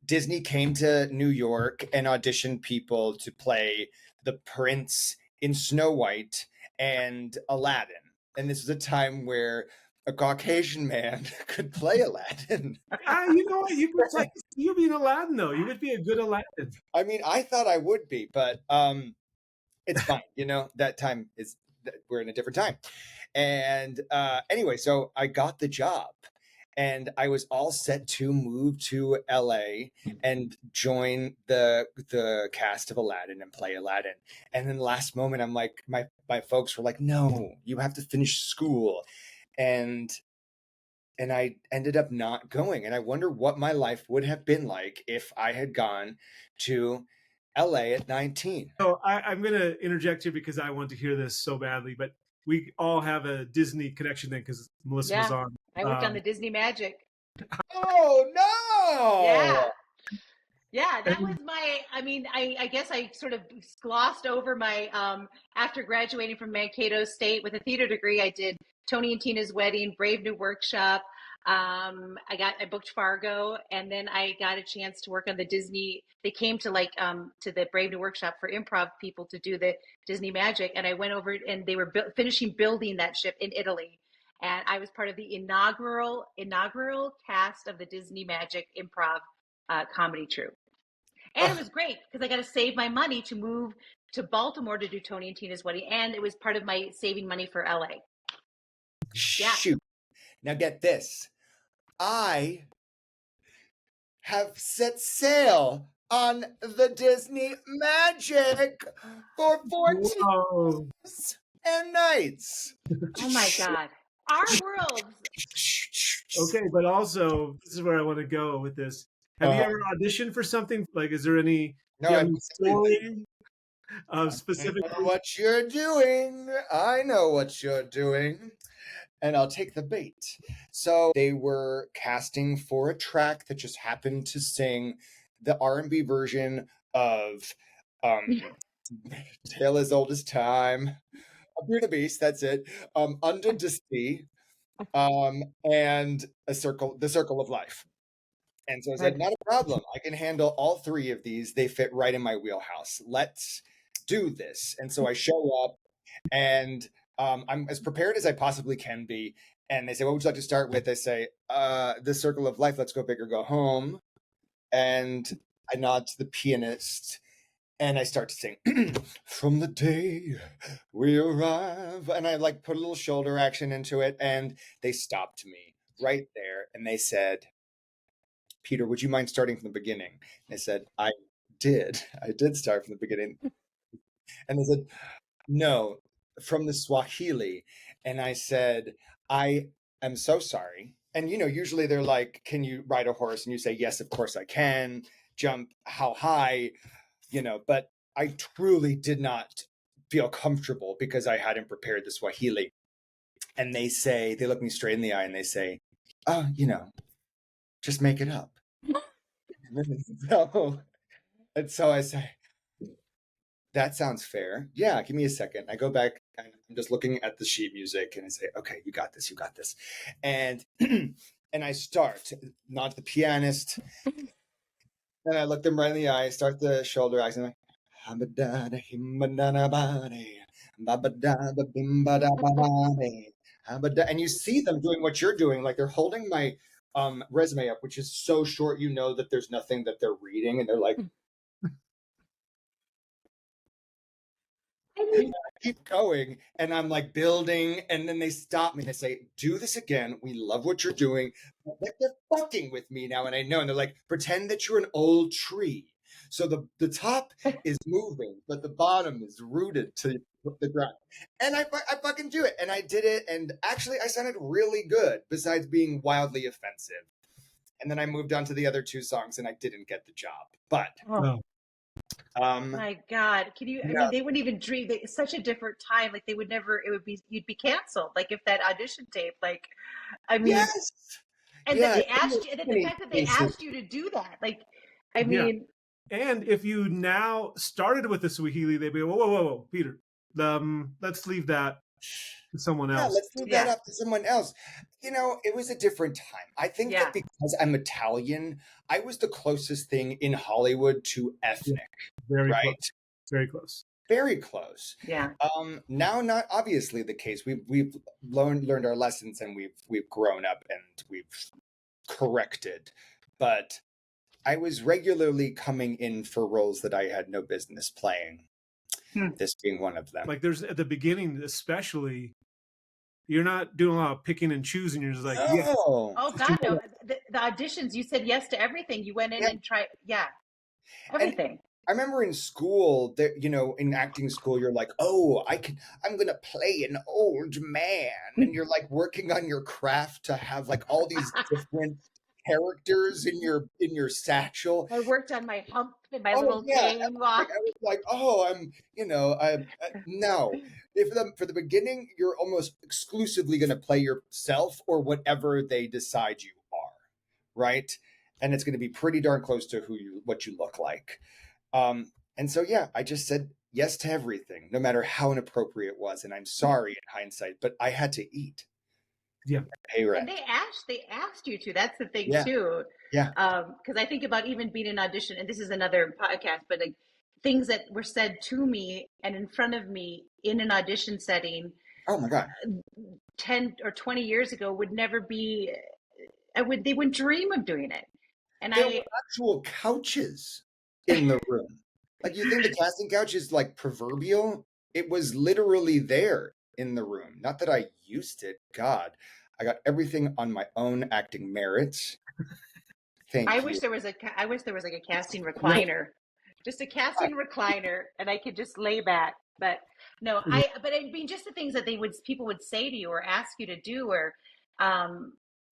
Disney came to New York and auditioned people to play the prince in Snow White and Aladdin. And this was a time where a Caucasian man could play Aladdin. You know what? You'd be an Aladdin, though. You would be a good Aladdin. I mean, I thought I would be, but it's fine. That time we're in a different time. And anyway, so I got the job. And I was all set to move to LA and join the cast of Aladdin and play Aladdin. And then the last moment, I'm like, my folks were like, "No, you have to finish school." And I ended up not going. And I wonder what my life would have been like if I had gone to LA at 19. So I'm going to interject here because I want to hear this so badly, but we all have a Disney connection then because Melissa was on. I worked on the Disney Magic. Oh, no! Yeah, that was I guess I sort of glossed over my, after graduating from Mankato State with a theater degree, I did Tony and Tina's Wedding, Brave New Workshop. I booked Fargo, and then I got a chance to work on the Disney. They came to to the Brave New Workshop for improv people to do the Disney Magic. And I went over and they were finishing building that ship in Italy. And I was part of the inaugural cast of the Disney Magic improv comedy troupe. And it was great because I got to save my money to move to Baltimore to do Tony and Tina's Wedding. And it was part of my saving money for LA. Shoot. Now get this. I have set sail on the Disney Magic for 14 days and nights. Oh my God. Our worlds. Okay, but also, this is where I want to go with this. Have you ever auditioned for something? Like, is there any story specific? I know what you're doing. I know what you're doing. And I'll take the bait. So they were casting for a track that just happened to sing the R&B version of Tale as Old as Time, Beauty Beast, that's it, Under the Sea, and the Circle of Life. And so I said, not a problem. I can handle all three of these. They fit right in my wheelhouse. Let's do this. And so I show up and I'm as prepared as I possibly can be. And they say, what would you like to start with? I say, the Circle of Life, let's go big or go home. And I nod to the pianist and I start to sing, from the day we arrive. And I like put a little shoulder action into it. And they stopped me right there. And they said, Peter, would you mind starting from the beginning? And I said, I did start from the beginning. And they said, no, from the Swahili. And I said, I am so sorry. And, usually they're like, can you ride a horse? And you say, yes, of course I can. Jump how high, but I truly did not feel comfortable because I hadn't prepared the Swahili. And they look me straight in the eye and they say, oh, just make it up. And so I say, that sounds fair. Yeah, give me a second. I go back and I'm just looking at the sheet music and I say, okay, you got this. And and I start, not the pianist. And I look them right in the eye, start the shoulder accent, like, and you see them doing what you're doing, like they're holding my resume up, which is so short, that there's nothing that they're reading, and they're like, keep going, and I'm like building, and then they stop me and they say, do this again, we love what you're doing, like they're fucking with me now, and I know, and they're like, pretend that you're an old tree, so the top is moving but the bottom is rooted to the ground, and I fucking do it, and I did it, and actually I sounded really good besides being wildly offensive, and then I moved on to the other two songs and I didn't get the job, but my God, can you? I mean, they wouldn't even dream. It's such a different time. Like they would never. It would be. You'd be canceled. Like if that audition tape. Like, I mean, yes, and then they asked you. And then the fact that they asked you to do that. Like, I mean. And if you now started with the Swahili, they'd be, whoa, Peter, let's leave that to someone else. Let's leave that up to someone else. It was a different time. I think that because I'm Italian, I was the closest thing in Hollywood to ethnic. Very right? Close. Very close. Very close. Yeah. Now, not obviously the case. We've learned our lessons and we've grown up and we've corrected. But I was regularly coming in for roles that I had no business playing. This being one of them. Like there's at the beginning, especially, you're not doing a lot of picking and choosing. You're just like, oh God, no. The auditions, you said yes to everything. You went in and tried, everything. And I remember in school that, in acting school, you're like, oh, I'm going to play an old man. And you're like working on your craft to have like all these different characters in your satchel. I worked on my hump and my little cane walk. I was like, no. For the beginning, you're almost exclusively going to play yourself or whatever they decide you are, right? And it's going to be pretty darn close to what you look like. And so, I just said yes to everything, no matter how inappropriate it was. And I'm sorry in hindsight, but I had to eat. Yeah. Pay rent. And they asked you to. That's the thing too. Yeah. Because I think about even being in audition, and this is another podcast, but like things that were said to me and in front of me in an audition setting. Oh my God. 10 or 20 years ago would never be. They wouldn't dream of doing it. And there were actual couches in the room. Like you think the casting couch is like proverbial? It was literally there in the room. Not that I used it. God, I got everything on my own acting merits. I wish there was like a casting recliner, just a casting recliner, and I could just lay back. But no, but I mean, just the things that people would say to you or ask you to do, or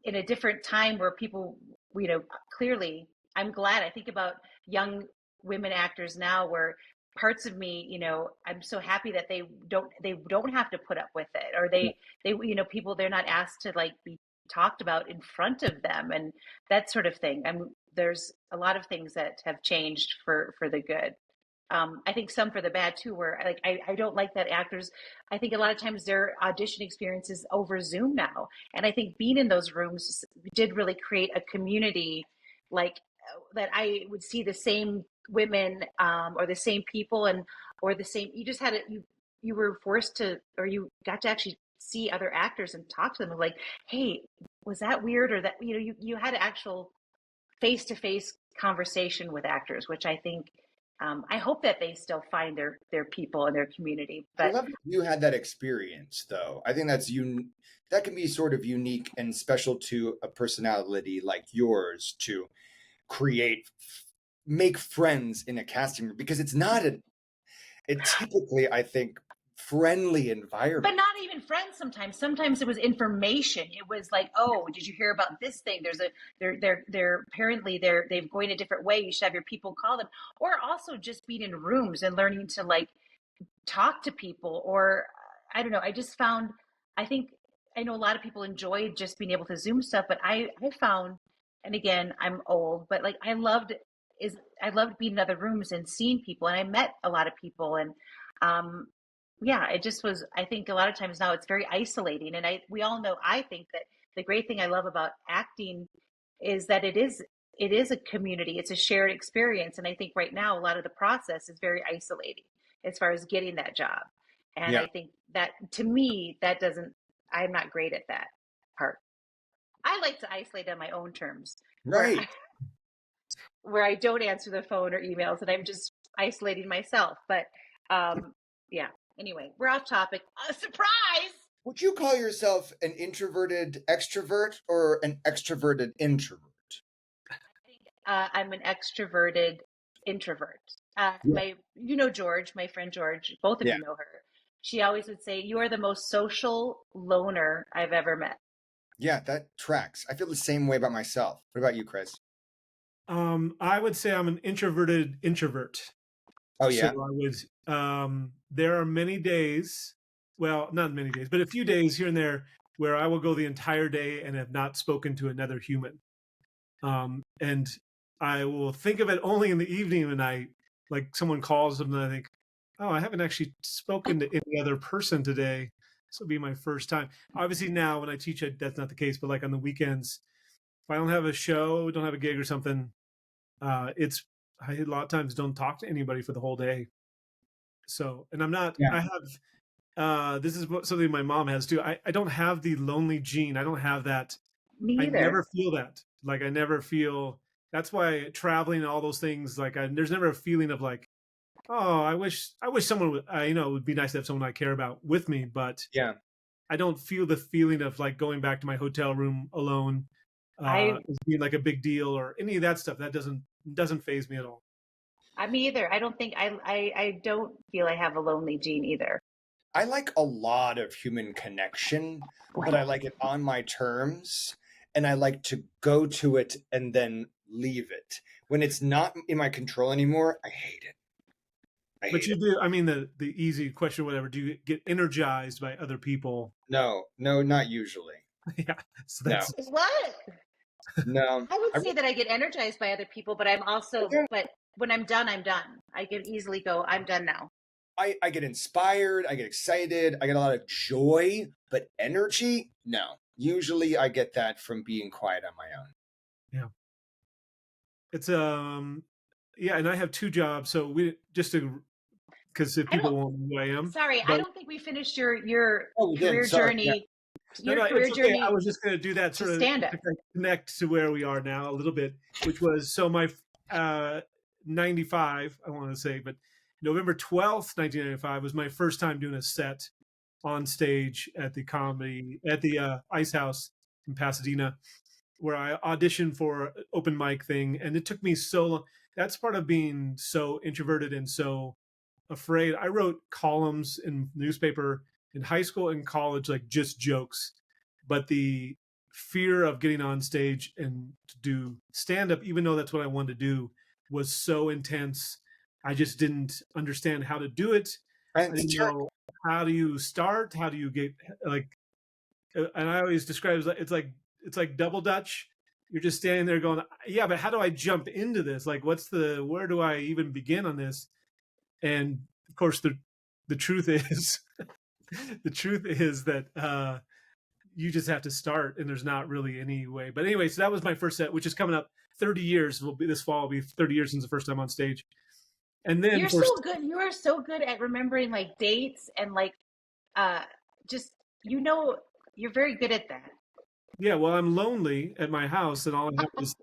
in a different time where people, clearly, I'm glad. I think about young women actors now where parts of me, I'm so happy that they don't have to put up with it, or they people, they're not asked to like be talked about in front of them and that sort of thing. There's a lot of things that have changed for the good. I think some for the bad too, where like I don't like that actors, I think a lot of times their audition experience is over Zoom now. And I think being in those rooms did really create a community like that. I would see the same women or the same people or the same, you just had it, you were forced to, or you got to actually see other actors and talk to them like, hey, was that weird? Or that, you had an actual face-to-face conversation with actors, which I think, I hope that they still find their people and their community. But I love that you had that experience, though. I think that can be sort of unique and special to a personality like yours to make friends in a casting room, because it's not it typically, I think, friendly environment. But not even friends sometimes. Sometimes it was information. It was like, oh, did you hear about this thing? They're apparently they've going a different way. You should have your people call them. Or also just being in rooms and learning to like talk to people. Or I don't know. I think I know a lot of people enjoy just being able to Zoom stuff, but I found, and again, I'm old, but like I loved being in other rooms and seeing people, and I met a lot of people, and um, yeah, it just was. I think a lot of times now it's very isolating, and we all know. I think that the great thing I love about acting is that it is a community. It's a shared experience, and I think right now a lot of the process is very isolating as far as getting that job, and Yeah. I think that to me that doesn't. I'm not great at that part. I like to isolate on my own terms, Right. where I don't answer the phone or emails and I'm just isolating myself. But yeah. Anyway, we're off topic. Surprise! Would you call yourself an introverted extrovert or an extroverted introvert? I think I'm an extroverted introvert. Yeah. George, my friend George, both of Yeah. you know her. She always would say, "You are the most social loner I've ever met." Yeah, that tracks. I feel the same way about myself. What about you, Chris? I would say I'm an introverted introvert. Oh, yeah. So I would. There are many days, well, not many days, but a few days here and there where I will go the entire day and have not spoken to another human. And I will think of it only in the evening when like someone calls them and I think, oh, I haven't actually spoken to any other person today. This will be my first time. Obviously now when I teach, that's not the case, but like on the weekends, if I don't have a show, don't have a gig or something, I a lot of times don't talk to anybody for the whole day. So, and I'm not, Yeah. I have, this is something my mom has too. I don't have the lonely gene. I don't have that. Me I either. never feel that. Like I never feel, that's why traveling and all those things, like there's never a feeling of like, oh, I wish someone would, it would be nice to have someone I care about with me, but Yeah. I don't feel the feeling of like going back to my hotel room alone, as being like a big deal or any of that stuff. That doesn't faze me at all. Me either. I don't think I don't feel I have a lonely gene either. I like a lot of human connection, but I like it on my terms, and I like to go to it and then leave it. When it's not in my control anymore, I hate it. But you do. I mean, the easy question, whatever. Do you get energized by other people? No, not usually. Yeah. So that's What? No. I would say that I get energized by other people, but I'm also, but when I'm done, I'm done. I can easily go, I'm done now. I get inspired, I get excited, I get a lot of joy, but energy, no. Usually I get that from being quiet on my own. Yeah. It's yeah, and I have two jobs, so we just to because if people won't know who I am. Sorry, but, I don't think we finished your Sorry, career journey. Yeah. Your career journey. I was just going to do that sort of stand up. Connect to where we are now a little bit, which was so my 95, I want to say, but November 12th, 1995 was my first time doing a set on stage at the Ice House in Pasadena, where I auditioned for an open mic thing. And it took me so long. That's part of being so introverted and so afraid. I wrote columns in newspaper in high school and college, like just jokes. But the fear of getting on stage and to do stand up, even though that's what I wanted to do, was so intense. I just didn't understand how to do it. I didn't know how do you start, how do you get like, and I always describe it as it's like double Dutch. You're just standing there going, yeah, but how do I jump into this? Like, where do I even begin on this? And of course, the truth is, that you just have to start, and there's not really any way. But anyway, so that was my first set, which is coming up 30 years. This fall will be 30 years since the first time on stage. And then you're so good. You are so good at remembering like dates and like just you're very good at that. Yeah, well, I'm lonely at my house, and all I have is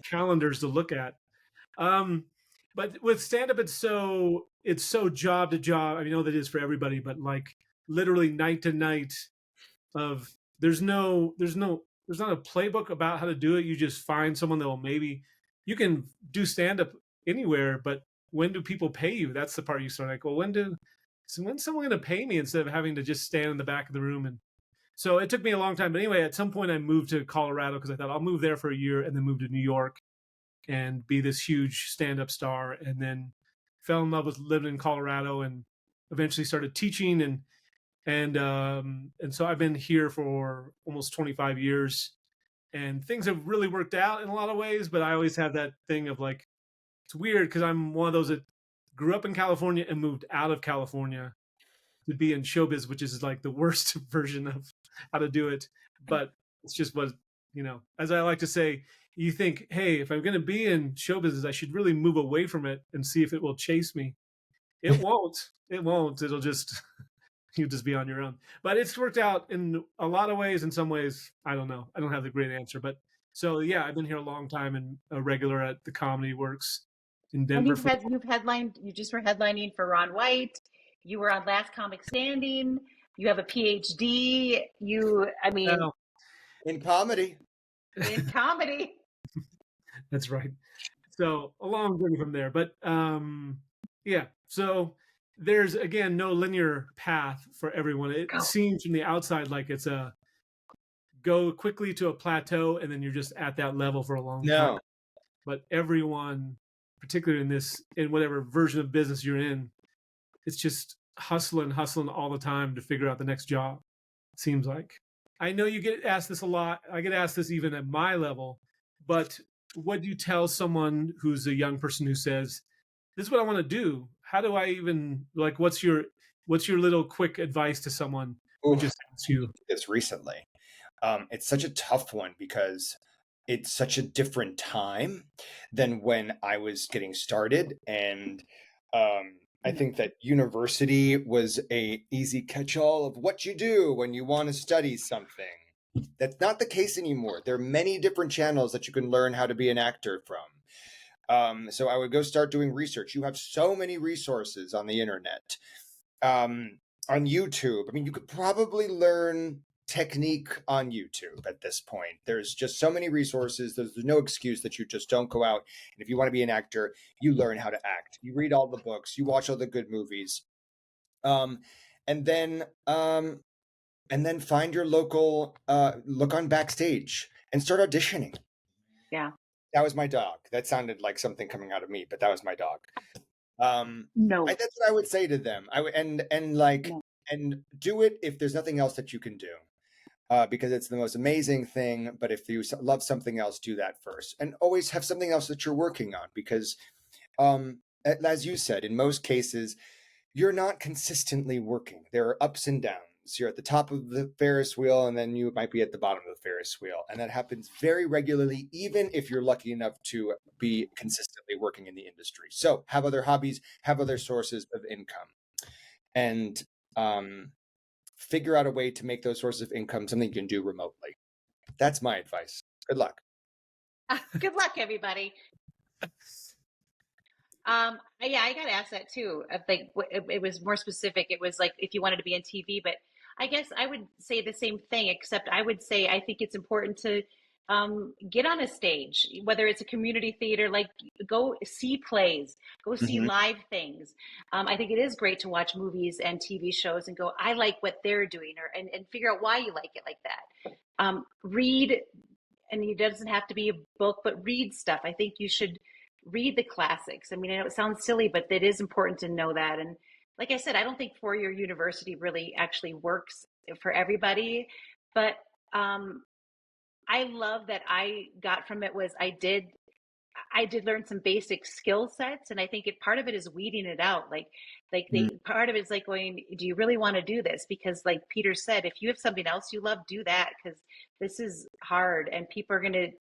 calendars to look at. But with stand-up, it's so job to job. I know that is for everybody, but like literally night to night. There's not a playbook about how to do it. You just find someone that will maybe you can do stand-up anywhere, but when do people pay you? That's the part you start like, well, when do so when's someone going to pay me instead of having to just stand in the back of the room? And so it took me a long time. But anyway, at some point I moved to Colorado because I thought I'll move there for a year and then move to New York and be this huge stand-up star. And then fell in love with living in Colorado and eventually started teaching. And so I've been here for almost 25 years, and things have really worked out in a lot of ways. But I always have that thing of like, it's weird because I'm one of those that grew up in California and moved out of California to be in showbiz, which is like the worst version of how to do it. But it's just what, as I like to say, you think, hey, if I'm going to be in show business, I should really move away from it and see if it will chase me. It won't. It won't. It'll just, you'll just be on your own. But it's worked out in a lot of ways. In some ways, I don't know. I don't have the great answer. But so, yeah, I've been here a long time and a regular at the Comedy Works in Denver. And you've headlined, you just were headlining for Ron White. You were on Last Comic Standing. You have a PhD. In comedy. In comedy. That's right. So a long journey from there. But yeah, so there's, again, no linear path for everyone. It seems from the outside like it's a go quickly to a plateau and then you're just at that level for a long time. But everyone, particularly in whatever version of business you're in, it's just hustling all the time to figure out the next job, it seems like. I know you get asked this a lot. I get asked this even at my level, but what do you tell someone who's a young person who says, this is what I want to do? How do I even, like, what's your little quick advice to someone who just asks you? This recently. It's such a tough one because it's such a different time than when I was getting started. And I think that university was a easy catch-all of what you do when you want to study something. That's not the case anymore. There are many different channels that you can learn how to be an actor from. So I would go start doing research. You have so many resources on the internet, on YouTube. I mean, you could probably learn technique on YouTube at this point. There's just so many resources. There's no excuse that you just don't go out. And if you want to be an actor, you learn how to act. You read all the books. You watch all the good movies. And then find your local, look on Backstage and start auditioning. Yeah. That was my dog. That sounded like something coming out of me, but that was my dog. No. That's what I would say to them. And do it if there's nothing else that you can do. Because it's the most amazing thing. But if you love something else, do that first. And always have something else that you're working on. Because, as you said, in most cases, you're not consistently working. There are ups and downs. You're at the top of the Ferris wheel, and then you might be at the bottom of the Ferris wheel. And that happens very regularly, even if you're lucky enough to be consistently working in the industry. So have other hobbies, have other sources of income. And figure out a way to make those sources of income something you can do remotely. That's my advice. Good luck. Good luck, everybody. Yeah, I got asked that too. Like, it was more specific. It was like if you wanted to be on TV, but I guess I would say the same thing, except I would say I think it's important to get on a stage, whether it's a community theater, like go see plays, go see live things. I think it is great to watch movies and TV shows and go, I like what they're doing, and figure out why you like it like that. Read, and it doesn't have to be a book, but read stuff. I think you should read the classics. I mean, I know it sounds silly, but it is important to know that. And like I said, I don't think four-year university really actually works for everybody, but I love that I got from it was I did learn some basic skill sets, and I think part of it is weeding it out. Part of it is like going, do you really want to do this? Because like Peter said, if you have something else you love, do that, because this is hard and people are going to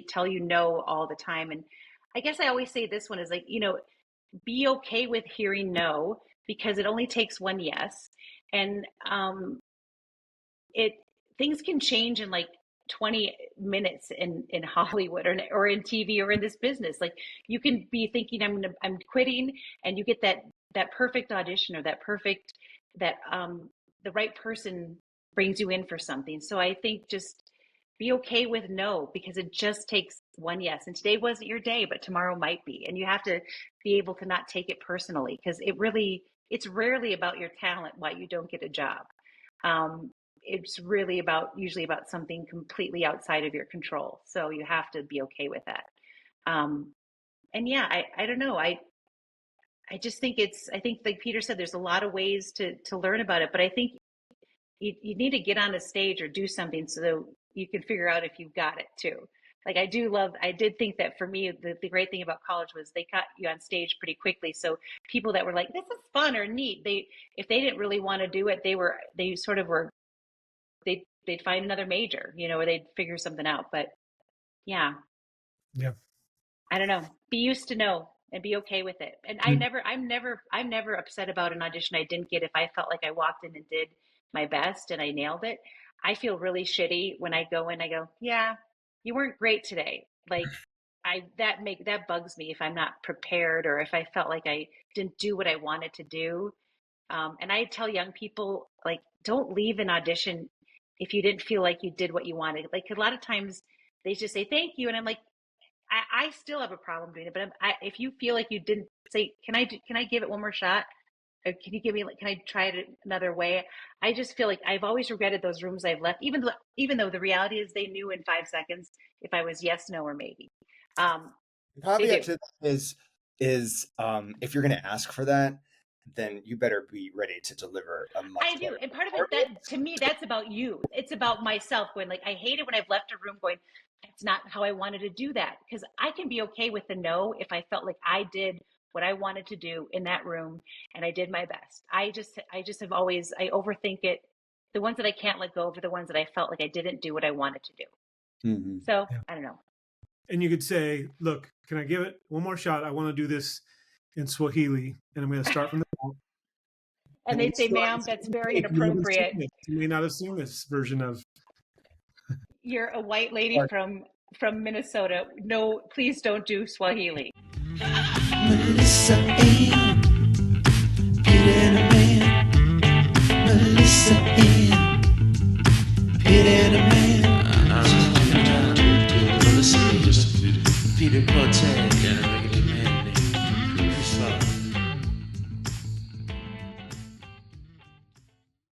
tell you no all the time. And I guess I always say this one is like, be okay with hearing no, because it only takes one yes. And things can change in like 20 minutes in Hollywood or in TV or in this business. Like you can be thinking I'm quitting, and you get that perfect audition or the right person brings you in for something. So I think just be okay with no, because it just takes one yes. And today wasn't your day, but tomorrow might be. And you have to be able to not take it personally, because it really it's rarely about your talent why you don't get a job. It's really usually about something completely outside of your control. So you have to be okay with that. And yeah, I don't know. I just think I think like Peter said, there's a lot of ways to learn about it, but I think you need to get on a stage or do something so you can figure out if you've got it too. Like I did think that for me, the great thing about college was they got you on stage pretty quickly. So people that were like, this is fun or neat, if they didn't really want to do it, they'd find another major, or they'd figure something out. But yeah, I don't know. Be used to know and be okay with it. And I'm never upset about an audition I didn't get. If I felt like I walked in and did my best and I nailed it, I feel really shitty when I go in. I go, yeah, you weren't great today. Like that bugs me if I'm not prepared or if I felt like I didn't do what I wanted to do. And I tell young people, like, don't leave an audition if you didn't feel like you did what you wanted. Like a lot of times they just say thank you, and I'm like, I still have a problem doing it. But if you feel like you didn't say, can I give it one more shot? Or can I try it another way? I just feel like I've always regretted those rooms I've left, even though the reality is they knew in 5 seconds if I was yes, no, or maybe. The caveat to that is if you're going to ask for that, then you better be ready to deliver a much I do. And part of it, that to me, that's about you. It's about myself going like, I hate it when I've left a room going, that's not how I wanted to do that. Because I can be okay with the no if I felt like I did what I wanted to do in that room and I did my best. I just have always, I overthink it. The ones that I can't let go of are the ones that I felt like I didn't do what I wanted to do. Mm-hmm. So I don't know. And you could say, look, can I give it one more shot? I want to do this in Swahili, and I'm going to start from the top. And they'd say, ma'am, that's very inappropriate. You may not have seen this version of. You're a white lady from Minnesota. No, please don't do Swahili. Melissa and Peterman. Melissa and Peterman. Peter Porte.